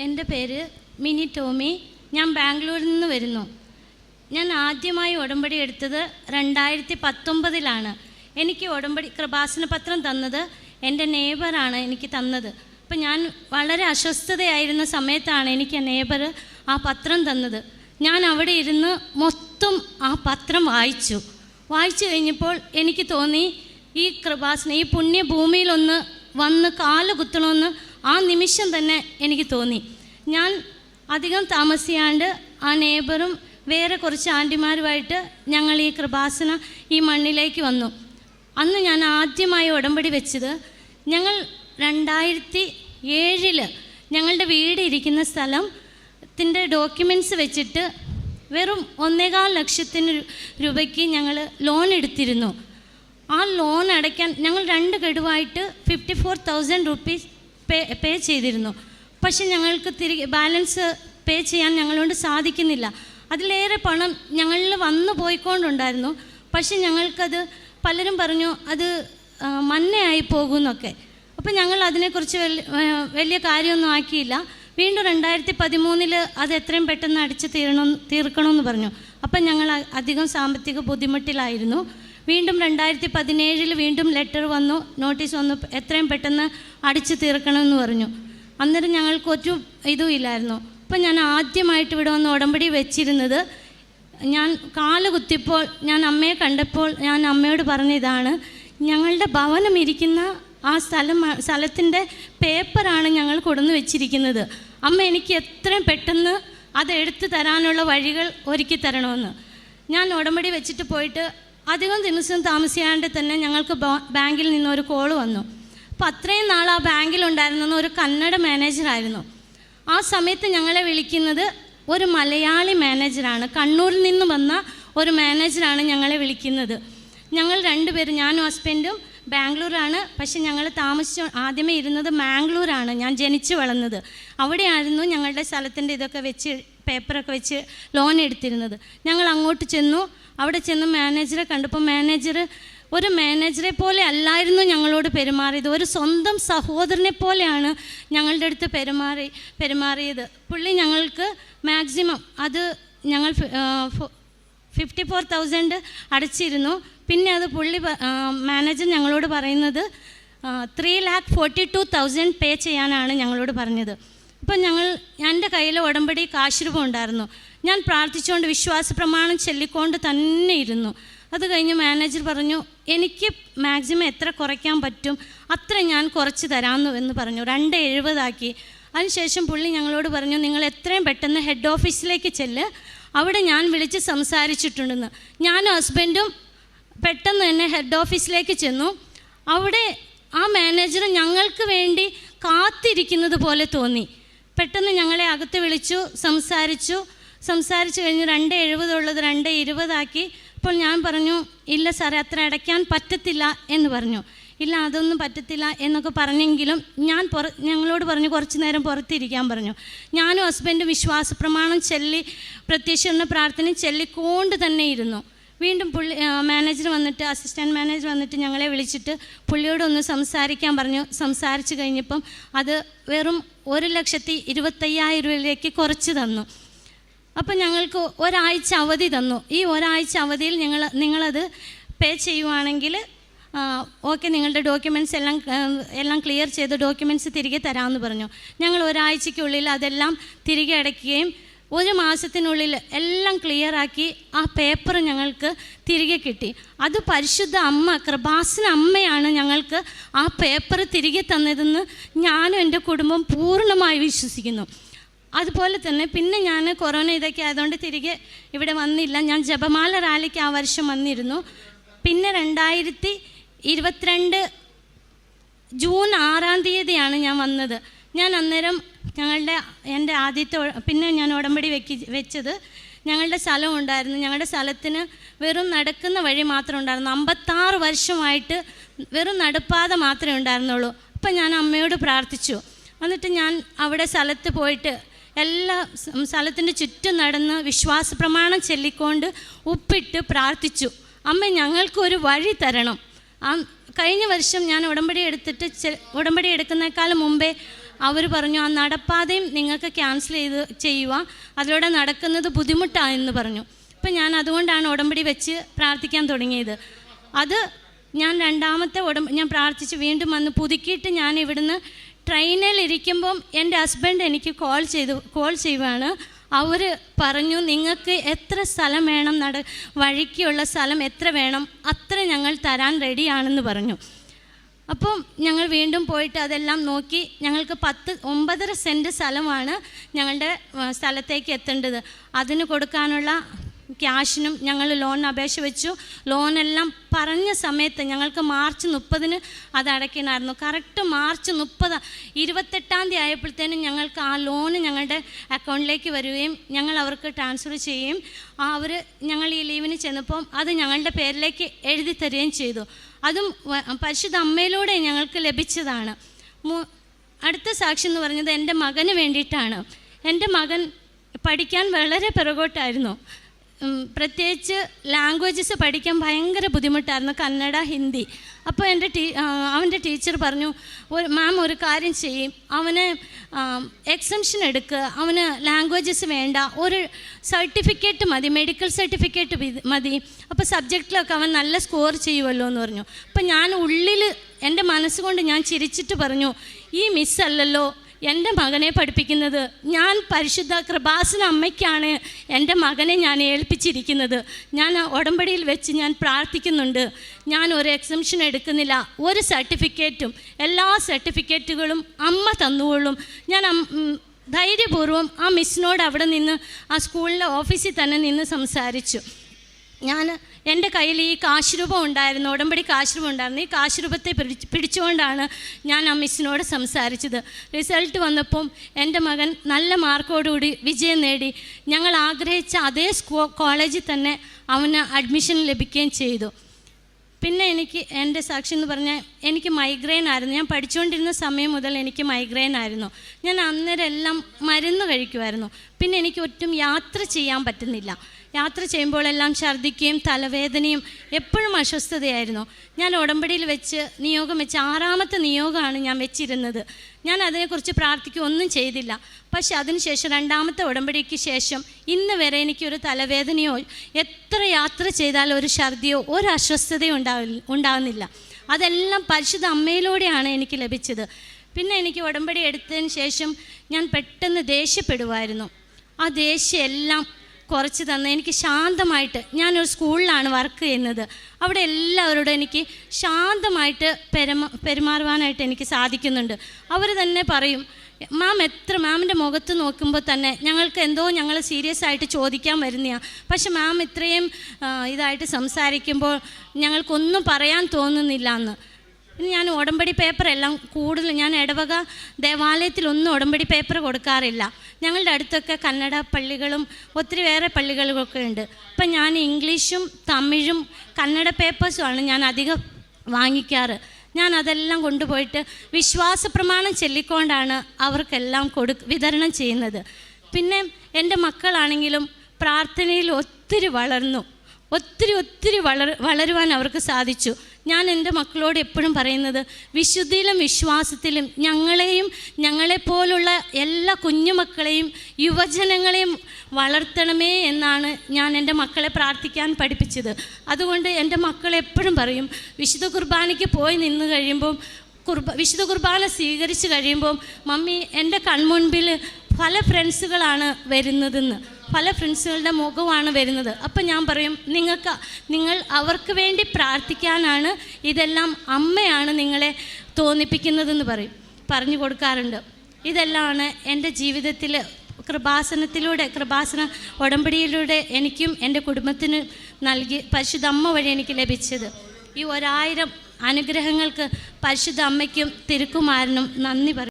എൻ്റെ പേര് മിനി ടോമി. ഞാൻ ബാംഗ്ലൂരിൽ നിന്ന് വരുന്നു. ഞാൻ ആദ്യമായി ഉടമ്പടി എടുത്തത് 2019 എനിക്ക് ഉടമ്പടി കൃപാസന പത്രം തന്നത് എൻ്റെ നെയ്ബറാണ് എനിക്ക് തന്നത്. അപ്പം ഞാൻ വളരെ അസ്വസ്ഥതയായിരുന്ന സമയത്താണ് എനിക്ക് നെയ്ബർ ആ പത്രം തന്നത്. ഞാൻ അവിടെ ഇരുന്ന് മൊത്തം ആ പത്രം വായിച്ചു കഴിഞ്ഞപ്പോൾ എനിക്ക് തോന്നി ഈ കൃപാസന ഈ പുണ്യഭൂമിയിലൊന്ന് വന്ന് കാല് കുത്തണമെന്ന് ആ നിമിഷം തന്നെ എനിക്ക് തോന്നി. ഞാൻ അധികം താമസിയാണ്ട് ആ നെയ്ബറും വേറെ കുറച്ച് ആൻറ്റിമാരുമായിട്ട് ഞങ്ങൾ ഈ കൃപാസന ഈ മണ്ണിലേക്ക് വന്നു. അന്ന് ഞാൻ ആദ്യമായി ഉടമ്പടി വെച്ചത് ഞങ്ങൾ 2007 ഞങ്ങളുടെ വീട് ഇരിക്കുന്ന സ്ഥലത്തിൻ്റെ ഡോക്യുമെൻറ്റ്സ് വെച്ചിട്ട് വെറും 1.25 ലക്ഷത്തിന് രൂപയ്ക്ക് ഞങ്ങൾ ലോൺ എടുത്തിരുന്നു. ആ ലോൺ അടയ്ക്കാൻ ഞങ്ങൾ 2 ഗഡുവായിട്ട് 54,000 റുപ്പീസ് പേ ചെയ്തിരുന്നു. പക്ഷെ ഞങ്ങൾക്ക് തിരികെ ബാലൻസ് പേ ചെയ്യാൻ ഞങ്ങളോട് സാധിക്കുന്നില്ല. അതിലേറെ പണം ഞങ്ങളിൽ വന്നു പോയിക്കൊണ്ടുണ്ടായിരുന്നു. പക്ഷെ ഞങ്ങൾക്കത് പലരും പറഞ്ഞു അത് മന്നയായി പോകുമെന്നൊക്കെ. അപ്പം ഞങ്ങൾ അതിനെക്കുറിച്ച് വലിയ കാര്യമൊന്നും ആക്കിയില്ല. വീണ്ടും 2013 അത് എത്രയും പെട്ടെന്ന് അടിച്ച് തീർക്കണമെന്ന് പറഞ്ഞു. അപ്പം ഞങ്ങൾ അധികം സാമ്പത്തിക ബുദ്ധിമുട്ടിലായിരുന്നു. വീണ്ടും 2017 വീണ്ടും ലെറ്റർ വന്നു, നോട്ടീസ് വന്നു, എത്രയും പെട്ടെന്ന് അടിച്ച് തീർക്കണമെന്ന് പറഞ്ഞു. അന്നേരം ഞങ്ങൾക്ക് ഒരു ഇതും ഇല്ലായിരുന്നു. അപ്പം ഞാൻ ആദ്യമായിട്ട് ഇവിടെ വന്ന് ഉടമ്പടി വെച്ചിരുന്നത്, ഞാൻ കാല് കുത്തിപ്പോൾ ഞാൻ അമ്മയെ കണ്ടപ്പോൾ ഞാൻ അമ്മയോട് പറഞ്ഞതാണ്, ഞങ്ങളുടെ ഭവനം ഇരിക്കുന്ന ആ സ്ഥലത്തിൻ്റെ പേപ്പറാണ് ഞങ്ങൾ കൊടുന്ന് വെച്ചിരിക്കുന്നത്. അമ്മ എനിക്ക് എത്രയും പെട്ടെന്ന് അത് എടുത്തു തരാനുള്ള വഴികൾ ഒരുക്കി തരണമെന്ന്. ഞാൻ ഉടമ്പടി വെച്ചിട്ട് പോയിട്ട് അധികം ദിവസം താമസിയാണ്ട് തന്നെ ഞങ്ങൾക്ക് ബാങ്കിൽ നിന്നൊരു കോള് വന്നു. അപ്പോൾ അത്രയും നാൾ ആ ബാങ്കിലുണ്ടായിരുന്ന ഒരു കന്നഡ മാനേജറായിരുന്നു. ആ സമയത്ത് ഞങ്ങളെ വിളിക്കുന്നത് ഒരു മലയാളി മാനേജറാണ്, കണ്ണൂരിൽ നിന്ന് വന്ന ഒരു മാനേജറാണ് ഞങ്ങളെ വിളിക്കുന്നത്. ഞങ്ങൾ 2 പേരും, ഞാനും ഹസ്ബൻഡും ബാംഗ്ലൂരാണ്. പക്ഷെ ഞങ്ങൾ ആദ്യമേ ഇരുന്നത് മാംഗ്ലൂരാണ്. ഞാൻ ജനിച്ചു വളർന്നത് അവിടെയായിരുന്നു. ഞങ്ങളുടെ സ്ഥലത്തിൻ്റെ ഇതൊക്കെ വെച്ച് പേപ്പറൊക്കെ വെച്ച് ലോൺ എടുത്തിരുന്നത്. ഞങ്ങൾ അങ്ങോട്ട് ചെന്നു. അവിടെ ചെന്ന് മാനേജറെ കണ്ടപ്പോൾ ഒരു മാനേജറെ പോലെ അല്ലായിരുന്നു ഞങ്ങളോട് പെരുമാറിയത്. ഒരു സ്വന്തം സഹോദരനെ പോലെയാണ് ഞങ്ങളുടെ അടുത്ത് പെരുമാറിയത്. പുള്ളി ഞങ്ങൾക്ക് മാക്സിമം അത് ഞങ്ങൾ 54,000 അടച്ചിരുന്നു. പിന്നെ അത് മാനേജർ ഞങ്ങളോട് പറയുന്നത് 3,42,000 പേ ചെയ്യാനാണ് ഞങ്ങളോട് പറഞ്ഞത്. അപ്പം എൻ്റെ കയ്യിൽ ഉടമ്പടി കാശുരൂപം ഉണ്ടായിരുന്നു. ഞാൻ പ്രാർത്ഥിച്ചുകൊണ്ട് വിശ്വാസ പ്രമാണം ചൊല്ലിക്കൊണ്ട് തന്നെ ഇരുന്നു. അത് കഴിഞ്ഞ് മാനേജർ പറഞ്ഞു, എനിക്ക് മാക്സിമം എത്ര കുറയ്ക്കാൻ പറ്റും അത്ര ഞാൻ കുറച്ച് തരാമെന്ന് എന്ന് പറഞ്ഞു. 270 അതിനുശേഷം പുള്ളി ഞങ്ങളോട് പറഞ്ഞു, നിങ്ങൾ എത്രയും പെട്ടെന്ന് ഹെഡ് ഓഫീസിലേക്ക് ചെല്ല്, അവിടെ ഞാൻ വിളിച്ച് സംസാരിച്ചിട്ടുണ്ടെന്ന്. ഞാനും ഹസ്ബൻഡും പെട്ടെന്ന് തന്നെ ഹെഡ് ഓഫീസിലേക്ക് ചെന്നു. അവിടെ ആ മാനേജർ ഞങ്ങൾക്ക് വേണ്ടി കാത്തിരിക്കുന്നത് പോലെ തോന്നി. പെട്ടെന്ന് ഞങ്ങളെ അകത്ത് വിളിച്ചു, സംസാരിച്ചു കഴിഞ്ഞ് 270 ഉള്ളത് 220 അപ്പോൾ ഞാൻ പറഞ്ഞു, ഇല്ല സാറേ അത്ര അടയ്ക്കാൻ പറ്റത്തില്ല എന്ന് പറഞ്ഞു. ഇല്ല അതൊന്നും പറ്റത്തില്ല എന്നൊക്കെ പറഞ്ഞെങ്കിലും ഞങ്ങളോട് പറഞ്ഞു കുറച്ച് നേരം പുറത്തിരിക്കാൻ പറഞ്ഞു. ഞാനും ഹസ്ബൻഡും വിശ്വാസ പ്രമാണം ചൊല്ലി പ്രത്യക്ഷ പ്രാർത്ഥന ചൊല്ലിക്കൊണ്ട് തന്നെ ഇരുന്നു. വീണ്ടും അസിസ്റ്റൻറ്റ് മാനേജർ വന്നിട്ട് ഞങ്ങളെ വിളിച്ചിട്ട് പുള്ളിയോടൊന്ന് സംസാരിക്കാൻ പറഞ്ഞു. സംസാരിച്ച് കഴിഞ്ഞപ്പം അത് വെറും 1,25,000 രൂപയിലേക്ക് കുറച്ച് തന്നു. അപ്പം ഞങ്ങൾക്ക് ഒരാഴ്ച അവധി തന്നു. ഈ ഒരാഴ്ച അവധിയിൽ നിങ്ങളത് പേ ചെയ്യുവാണെങ്കിൽ ഓക്കെ, നിങ്ങളുടെ ഡോക്യുമെൻറ്റ്സ് എല്ലാം ക്ലിയർ ചെയ്ത് ഡോക്യുമെൻറ്റ്സ് തിരികെ തരാമെന്ന് പറഞ്ഞു. ഞങ്ങൾ ഒരാഴ്ചയ്ക്കുള്ളിൽ അതെല്ലാം തിരികെ അടയ്ക്കുകയും 1 മാസത്തിനുള്ളിൽ എല്ലാം ക്ലിയറാക്കി ആ പേപ്പർ ഞങ്ങൾക്ക് തിരികെ കിട്ടി. അത് പരിശുദ്ധ അമ്മ, കൃപാസന അമ്മയാണ് ഞങ്ങൾക്ക് ആ പേപ്പർ തിരികെ തന്നതെന്ന് ഞാനും എൻ്റെ കുടുംബം പൂർണ്ണമായി വിശ്വസിക്കുന്നു. അതുപോലെ തന്നെ പിന്നെ ഞാൻ കൊറോണ ഇതൊക്കെ ആയതുകൊണ്ട് തിരികെ ഇവിടെ വന്നില്ല. ഞാൻ ജപമാല റാലിക്ക് ആ വർഷം വന്നിരുന്നു. പിന്നെ 2022 ജൂൺ 6 ഞാൻ വന്നത്. ഞാൻ അന്നേരം എൻ്റെ ആദ്യത്തെ പിന്നെ ഞാൻ ഉടമ്പടി വെച്ചത് ഞങ്ങളുടെ സ്ഥലം ഉണ്ടായിരുന്നു. ഞങ്ങളുടെ സ്ഥലത്തിന് വെറും നടക്കുന്ന വഴി മാത്രമേ ഉണ്ടായിരുന്നു. 56 വർഷമായിട്ട് വെറും നടപ്പാത മാത്രമേ ഉണ്ടായിരുന്നുള്ളൂ. അപ്പം ഞാൻ അമ്മയോട് പ്രാർത്ഥിച്ചു. എന്നിട്ട് ഞാൻ അവിടെ സ്ഥലത്ത് പോയിട്ട് എല്ലാ സ്ഥലത്തിൻ്റെ ചുറ്റും നടന്ന് വിശ്വാസ പ്രമാണം ചൊല്ലിക്കൊണ്ട് ഉപ്പിട്ട് പ്രാർത്ഥിച്ചു, അമ്മ ഞങ്ങൾക്കൊരു വഴി തരണം. കഴിഞ്ഞ വർഷം ഞാൻ ഉടമ്പടി എടുക്കുന്നേക്കാളും മുമ്പേ അവർ പറഞ്ഞു ആ നടപ്പാതയും നിങ്ങൾക്ക് ക്യാൻസൽ ചെയ്യുക, അതിലൂടെ നടക്കുന്നത് ബുദ്ധിമുട്ടാണെന്ന് പറഞ്ഞു. അപ്പം ഞാൻ അതുകൊണ്ടാണ് ഉടമ്പടി വെച്ച് പ്രാർത്ഥിക്കാൻ തുടങ്ങിയത്. അത് ഞാൻ രണ്ടാമത്തെ ഞാൻ പ്രാർത്ഥിച്ച് വീണ്ടും വന്ന് പുതുക്കിയിട്ട് ഞാൻ ഇവിടുന്ന് ട്രെയിനിലിരിക്കുമ്പം എൻ്റെ ഹസ്ബൻഡ് എനിക്ക് കോൾ ചെയ്യുവാണ്. അവർ പറഞ്ഞു നിങ്ങൾക്ക് എത്ര സ്ഥലം വേണം, വഴിക്കുള്ള സ്ഥലം എത്ര വേണം അത്ര ഞങ്ങൾ തരാൻ റെഡിയാണെന്ന് പറഞ്ഞു. അപ്പം ഞങ്ങൾ വീണ്ടും പോയിട്ട് അതെല്ലാം നോക്കി. ഞങ്ങൾക്ക് 9.5 സെൻറ്റ് സ്ഥലമാണ് ഞങ്ങളുടെ സ്ഥലത്തേക്ക് എത്തേണ്ടത്. അതിന് കൊടുക്കാനുള്ള ക്യാഷിനും ഞങ്ങൾ ലോണിന് അപേക്ഷ വെച്ചു. ലോണെല്ലാം പറഞ്ഞ സമയത്ത് ഞങ്ങൾക്ക് മാർച്ച് 30 അത് അടയ്ക്കണമായിരുന്നു. കറക്റ്റ് മാർച്ച് 30 28 ആയപ്പോഴത്തേനും ഞങ്ങൾക്ക് ആ ലോണ് ഞങ്ങളുടെ അക്കൗണ്ടിലേക്ക് വരികയും ഞങ്ങൾ അവർക്ക് ട്രാൻസ്ഫർ ചെയ്യുകയും അവർ ഞങ്ങൾ ഈ ലീവിന് ചെന്നപ്പം അത് ഞങ്ങളുടെ പേരിലേക്ക് എഴുതി തരികയും ചെയ്തു. അതും പരിശുദ്ധ അമ്മയിലൂടെ ഞങ്ങൾക്ക് ലഭിച്ചതാണ്. അടുത്ത സാക്ഷി എന്ന് പറഞ്ഞത് എൻ്റെ മകന് വേണ്ടിയിട്ടാണ്. എൻ്റെ മകൻ പഠിക്കാൻ വളരെ പിറകോട്ടായിരുന്നു. പ്രത്യേകിച്ച് ലാംഗ്വേജസ് പഠിക്കാൻ ഭയങ്കര ബുദ്ധിമുട്ടായിരുന്നു, കന്നഡ, ഹിന്ദി. അപ്പോൾ അവൻ്റെ ടീച്ചർ പറഞ്ഞു, മാം ഒരു കാര്യം ചെയ്യും, അവന് എക്സംഷൻ എടുക്കുക, അവന് ലാംഗ്വേജസ് വേണ്ട, ഒരു സർട്ടിഫിക്കറ്റ് മതി, മെഡിക്കൽ സർട്ടിഫിക്കറ്റ് മതി, അപ്പോൾ സബ്ജക്റ്റിലൊക്കെ അവൻ നല്ല സ്കോർ ചെയ്യുമല്ലോ എന്ന് പറഞ്ഞു. അപ്പം ഞാൻ ഉള്ളിൽ എൻ്റെ മനസ്സുകൊണ്ട് ഞാൻ ചിരിച്ചിട്ട് പറഞ്ഞു, ഈ മിസ്സല്ലല്ലോ എൻ്റെ മകനെ പഠിപ്പിക്കുന്നത്, ഞാൻ പരിശുദ്ധ കൃപാസന അമ്മയ്ക്കാണ് എൻ്റെ മകനെ ഞാൻ ഏൽപ്പിച്ചിരിക്കുന്നത്. ഞാൻ ഉടമ്പടിയിൽ വെച്ച് ഞാൻ പ്രാർത്ഥിക്കുന്നുണ്ട്. ഞാൻ ഒരു എക്സംഷൻ എടുക്കുന്നില്ല, ഒരു സർട്ടിഫിക്കറ്റും എല്ലാ സർട്ടിഫിക്കറ്റുകളും അമ്മ തന്നുകൊള്ളും. ഞാൻ ധൈര്യപൂർവ്വം ആ മിസ്സിനോട് അവിടെ നിന്ന് ആ സ്കൂളിലെ ഓഫീസിൽ തന്നെ നിന്ന് സംസാരിച്ചു. എൻ്റെ കയ്യിൽ ഈ കാശുരൂപം ഉണ്ടായിരുന്നു, ഉടമ്പടി കാശുരൂപം ഉണ്ടായിരുന്നു. ഈ കാശുരൂപത്തെ പിടിച്ചുകൊണ്ടാണ് ഞാൻ ആ മിസ്സിനോട് സംസാരിച്ചത്. റിസൾട്ട് വന്നപ്പം എൻ്റെ മകൻ നല്ല മാർക്കോടുകൂടി വിജയം നേടി. ഞങ്ങൾ ആഗ്രഹിച്ച അതേ കോളേജിൽ തന്നെ അവന് അഡ്മിഷൻ ലഭിക്കുകയും ചെയ്തു. പിന്നെ എൻ്റെ സാക്ഷി എന്ന് പറഞ്ഞാൽ എനിക്ക് മൈഗ്രെയിൻ ആയിരുന്നു. ഞാൻ പഠിച്ചുകൊണ്ടിരുന്ന സമയം മുതൽ എനിക്ക് മൈഗ്രെയിൻ ആയിരുന്നു. ഞാൻ അന്നേരം എല്ലാം മരുന്ന് കഴിക്കുമായിരുന്നു. പിന്നെ എനിക്ക് ഒട്ടും യാത്ര ചെയ്യാൻ പറ്റുന്നില്ല. യാത്ര ചെയ്യുമ്പോഴെല്ലാം ഛർദ്ദിക്കുകയും തലവേദനയും എപ്പോഴും അസ്വസ്ഥതയായിരുന്നു. ഞാൻ ഉടമ്പടിയിൽ വെച്ച് നിയോഗം വെച്ച് 6ാമത്തെ നിയോഗമാണ് ഞാൻ വെച്ചിരുന്നത്. ഞാൻ അതിനെക്കുറിച്ച് പ്രാർത്ഥിക്കുകയൊന്നും ചെയ്തില്ല. പക്ഷെ അതിനുശേഷം 2ാമത്തെ ഉടമ്പടിക്ക് ശേഷം ഇന്ന് വരെ എനിക്കൊരു തലവേദനയോ എത്ര യാത്ര ചെയ്താലും ഒരു ഛർദ്ദിയോ ഒരു അസ്വസ്ഥതയോ ഉണ്ടാകുന്നില്ല. അതെല്ലാം പരിശുദ്ധ അമ്മയിലൂടെയാണ് എനിക്ക് ലഭിച്ചത്. പിന്നെ എനിക്ക് ഉടമ്പടി എടുത്തതിന് ശേഷം ഞാൻ പെട്ടെന്ന് ദേഷ്യപ്പെടുമായിരുന്നു. ആ ദേഷ്യം എല്ലാം കുറച്ച് തന്ന് എനിക്ക് ശാന്തമായിട്ട്, ഞാനൊരു സ്കൂളിലാണ് വർക്ക് ചെയ്യുന്നത്, അവിടെ എല്ലാവരോടും എനിക്ക് ശാന്തമായിട്ട് പെരുമാറുവാനായിട്ട് എനിക്ക് സാധിക്കുന്നുണ്ട്. അവർ തന്നെ പറയും, മാമിൻ്റെ മുഖത്ത് നോക്കുമ്പോൾ തന്നെ ഞങ്ങൾക്ക് എന്തോ ഞങ്ങൾ സീരിയസ് ആയിട്ട് ചോദിക്കാൻ വരുന്നതാണ്, പക്ഷെ മാം ഇത്രയും ഇതായിട്ട് സംസാരിക്കുമ്പോൾ ഞങ്ങൾക്കൊന്നും പറയാൻ തോന്നുന്നില്ല എന്ന്. ഞാൻ ഉടമ്പടി പേപ്പറെല്ലാം കൂടുതൽ ഞാൻ ഇടവക ദേവാലയത്തിലൊന്നും ഉടമ്പടി പേപ്പർ കൊടുക്കാറില്ല. ഞങ്ങളുടെ അടുത്തൊക്കെ കന്നഡ പള്ളികളും ഒത്തിരി വേറെ പള്ളികളൊക്കെ ഉണ്ട്. അപ്പം ഞാൻ ഇംഗ്ലീഷും തമിഴും കന്നഡ പേപ്പേഴ്സുമാണ് ഞാൻ അധികം വാങ്ങിക്കാറ്. ഞാൻ അതെല്ലാം കൊണ്ടുപോയിട്ട് വിശ്വാസ പ്രമാണം ചൊല്ലിക്കൊണ്ടാണ് അവർക്കെല്ലാം വിതരണം ചെയ്യുന്നത്. പിന്നെ എൻ്റെ മക്കളാണെങ്കിലും പ്രാർത്ഥനയിൽ ഒത്തിരി വളർന്നു, ഒത്തിരി വളരുവാൻ അവർക്ക് സാധിച്ചു. ഞാൻ എൻ്റെ മക്കളോട് എപ്പോഴും പറയുന്നത്, വിശുദ്ധിയിലും വിശ്വാസത്തിലും ഞങ്ങളെപ്പോലുള്ള എല്ലാ കുഞ്ഞുമക്കളെയും യുവജനങ്ങളെയും വളർത്തണമേ എന്നാണ് ഞാൻ എൻ്റെ മക്കളെ പ്രാർത്ഥിക്കാൻ പഠിപ്പിച്ചത്. അതുകൊണ്ട് എൻ്റെ മക്കളെപ്പോഴും പറയും, വിശുദ്ധ കുർബാനയ്ക്ക് പോയി നിന്ന് കഴിയുമ്പം വിശുദ്ധ കുർബാന സ്വീകരിച്ച് കഴിയുമ്പം മമ്മി എൻ്റെ കൺമുൻപിൽ പല ഫ്രണ്ട്സുകളാണ് വരുന്നതെന്ന്, പല ഫ്രണ്ട്സുകളുടെ മുഖമാണ് വരുന്നത്. അപ്പം ഞാൻ പറയും, നിങ്ങൾ അവർക്ക് വേണ്ടി പ്രാർത്ഥിക്കാനാണ്, ഇതെല്ലാം അമ്മയാണ് നിങ്ങളെ തോന്നിപ്പിക്കുന്നതെന്ന് പറഞ്ഞു കൊടുക്കാറുണ്ട്. ഇതെല്ലാമാണ് എൻ്റെ ജീവിതത്തിൽ കൃപാസന ഉടമ്പടിയിലൂടെ എനിക്കും എൻ്റെ കുടുംബത്തിന് നൽകി പരിശുദ്ധ അമ്മ വഴി എനിക്ക് ലഭിച്ചത്. ഈ 1000 അനുഗ്രഹങ്ങൾക്ക് പരിശുദ്ധ അമ്മയ്ക്കും തിരുക്കുമാരനും നന്ദി പറയും.